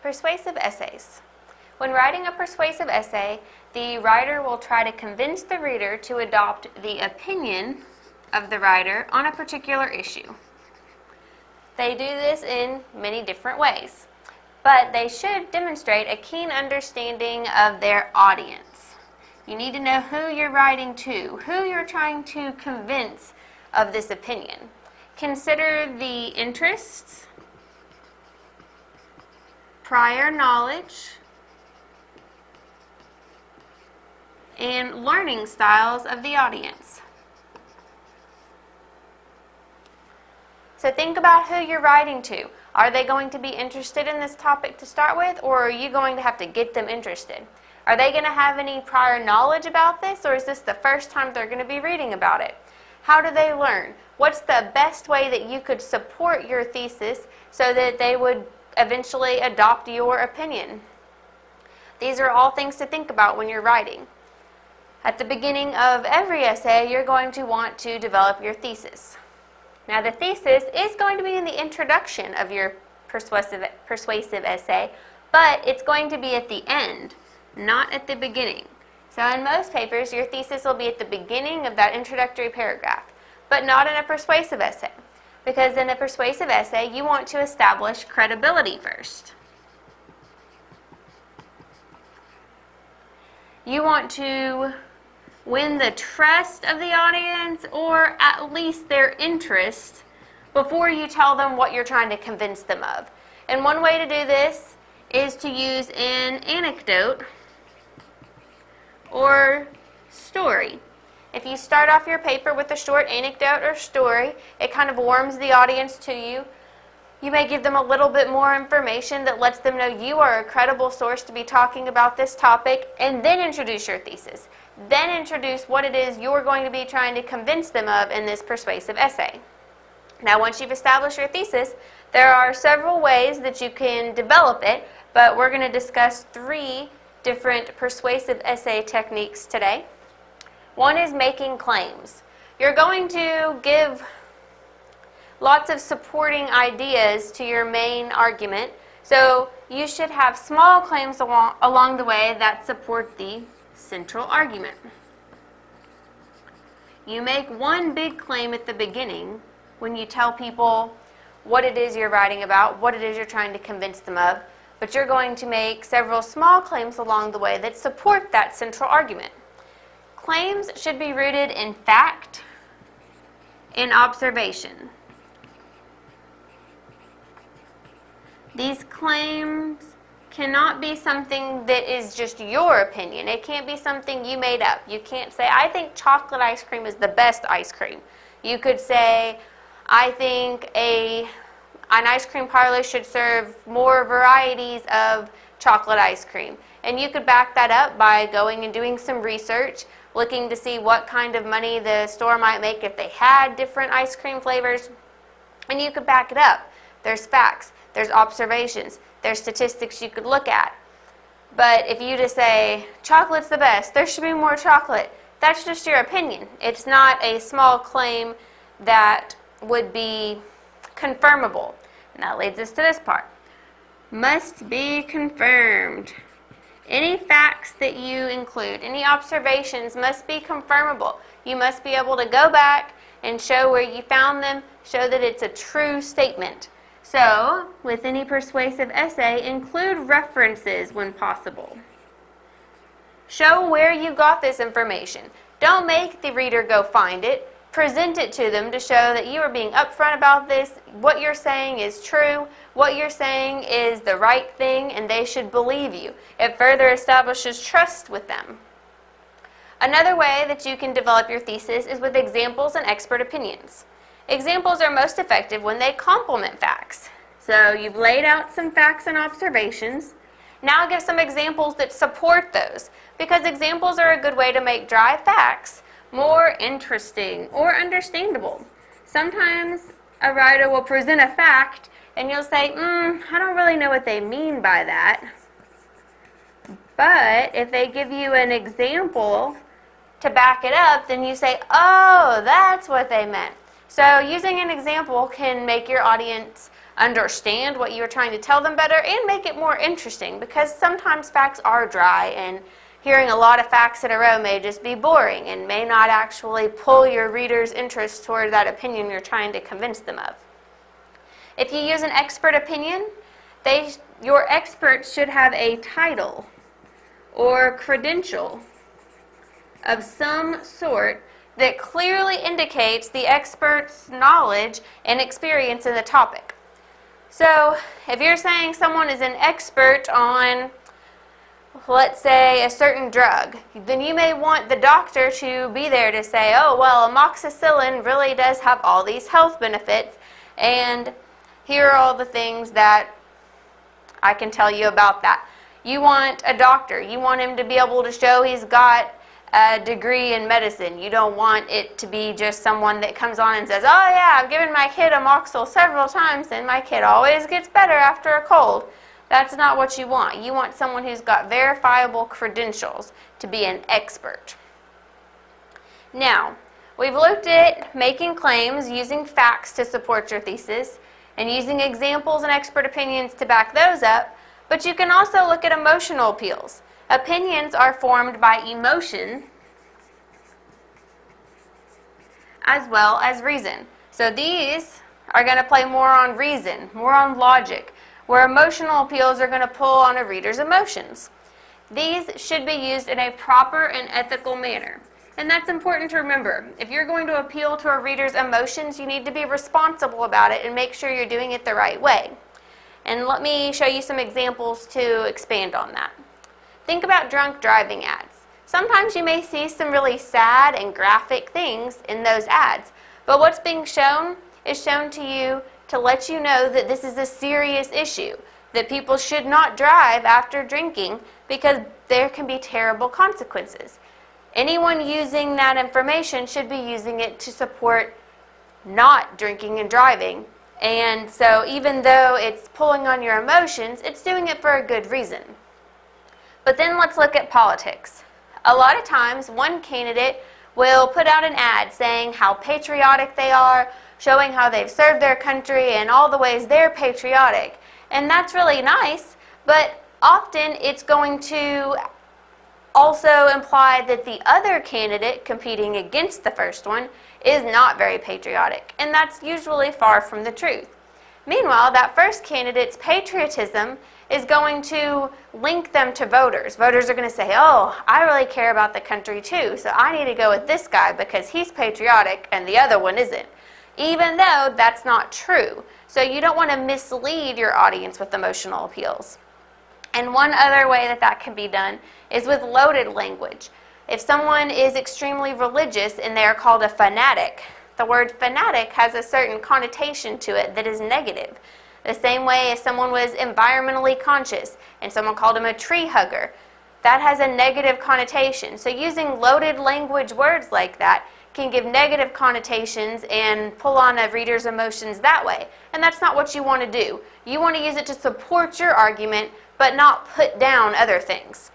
Persuasive essays. When writing a persuasive essay, the writer will try to convince the reader to adopt the opinion of the writer on a particular issue. They do this in many different ways, but they should demonstrate a keen understanding of their audience. You need to know who you're writing to, who you're trying to convince of this opinion. Consider the interests, prior knowledge, and learning styles of the audience. So think about who you're writing to. Are they going to be interested in this topic to start with, or are you going to have to get them interested? Are they going to have any prior knowledge about this, or is this the first time they're going to be reading about it? How do they learn? What's the best way that you could support your thesis so that they would eventually adopt your opinion? These are all things to think about when you're writing. At the beginning of every essay, you're going to want to develop your thesis. Now, the thesis is going to be in the introduction of your persuasive essay, but it's going to be at the end, not at the beginning. So in most papers, your thesis will be at the beginning of that introductory paragraph, but not in a persuasive essay, because in a persuasive essay, you want to establish credibility first. You want to win the trust of the audience, or at least their interest, before you tell them what you're trying to convince them of. And one way to do this is to use an anecdote or story. If you start off your paper with a short anecdote or story, it kind of warms the audience to you. You may give them a little bit more information that lets them know you are a credible source to be talking about this topic, and then introduce your thesis. Then introduce what it is you're going to be trying to convince them of in this persuasive essay. Now, once you've established your thesis, there are several ways that you can develop it, but we're going to discuss 3 different persuasive essay techniques today. One is making claims. You're going to give lots of supporting ideas to your main argument, so you should have small claims along the way that support the central argument. You make one big claim at the beginning when you tell people what it is you're writing about, what it is you're trying to convince them of, but you're going to make several small claims along the way that support that central argument. Claims should be rooted in fact and observation. These claims cannot be something that is just your opinion. It can't be something you made up. You can't say, I think chocolate ice cream is the best ice cream. You could say, I think an ice cream parlor should serve more varieties of chocolate ice cream. And you could back that up by going and doing some research, looking to see what kind of money the store might make if they had different ice cream flavors. And you could back it up. There's facts. There's observations. There's statistics you could look at. But if you just say, chocolate's the best, there should be more chocolate, that's just your opinion. It's not a small claim that would be confirmable. And that leads us to this part. Must be confirmed. Any facts that you include, any observations must be confirmable. You must be able to go back and show where you found them, show that it's a true statement. So, with any persuasive essay, include references when possible. Show where you got this information. Don't make the reader go find it. Present it to them to show that you are being upfront about this. What you're saying is true. What you're saying is the right thing, and they should believe you. It further establishes trust with them. Another way that you can develop your thesis is with examples and expert opinions. Examples are most effective when they complement facts. So you've laid out some facts and observations. Now give some examples that support those, because examples are a good way to make dry facts more interesting or understandable. Sometimes a writer will present a fact and you'll say, I don't really know what they mean by that. But if they give you an example to back it up, then you say, oh, that's what they meant. So using an example can make your audience understand what you're trying to tell them better and make it more interesting, because sometimes facts are dry and hearing a lot of facts in a row may just be boring and may not actually pull your reader's interest toward that opinion you're trying to convince them of. If you use an expert opinion, your expert should have a title or credential of some sort that clearly indicates the expert's knowledge and experience in the topic. So, if you're saying someone is an expert on, let's say, a certain drug, then you may want the doctor to be there to say, oh, well, amoxicillin really does have all these health benefits, and here are all the things that I can tell you about that. You want a doctor. You want him to be able to show he's got a degree in medicine. You don't want it to be just someone that comes on and says, oh yeah, I've given my kid Amoxil several times and my kid always gets better after a cold. That's not what you want. You want someone who's got verifiable credentials to be an expert. Now, we've looked at making claims using facts to support your thesis and using examples and expert opinions to back those up, but you can also look at emotional appeals. Opinions are formed by emotion as well as reason. So these are going to play more on reason, more on logic, where emotional appeals are going to pull on a reader's emotions. These should be used in a proper and ethical manner. And that's important to remember. If you're going to appeal to a reader's emotions, you need to be responsible about it and make sure you're doing it the right way. And let me show you some examples to expand on that. Think about drunk driving ads. Sometimes you may see some really sad and graphic things in those ads, but what's being shown is shown to you to let you know that this is a serious issue, that people should not drive after drinking because there can be terrible consequences. Anyone using that information should be using it to support not drinking and driving, and so even though it's pulling on your emotions, it's doing it for a good reason. But then let's look at politics. A lot of times, one candidate will put out an ad saying how patriotic they are, showing how they've served their country and all the ways they're patriotic. And that's really nice, but often it's going to also imply that the other candidate competing against the first one is not very patriotic, and that's usually far from the truth. Meanwhile, that first candidate's patriotism is going to link them to voters. Voters are going to say, oh, I really care about the country too, so I need to go with this guy because he's patriotic and the other one isn't, even though that's not true. So you don't want to mislead your audience with emotional appeals. And one other way that that can be done is with loaded language. If someone is extremely religious and they are called a fanatic, the word fanatic has a certain connotation to it that is negative. The same way if someone was environmentally conscious and someone called him a tree hugger, that has a negative connotation. So using loaded language words like that can give negative connotations and pull on a reader's emotions that way. And that's not what you want to do. You want to use it to support your argument, but not put down other things.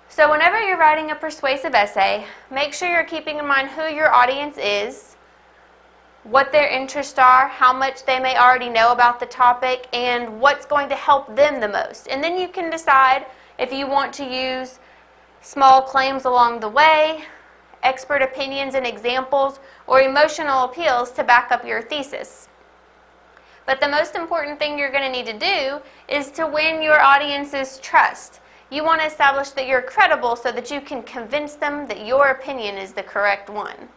So whenever you're writing a persuasive essay, make sure you're keeping in mind who your audience is, what their interests are, how much they may already know about the topic, and what's going to help them the most. And then you can decide if you want to use small claims along the way, expert opinions and examples, or emotional appeals to back up your thesis. But the most important thing you're going to need to do is to win your audience's trust. You want to establish that you're credible so that you can convince them that your opinion is the correct one.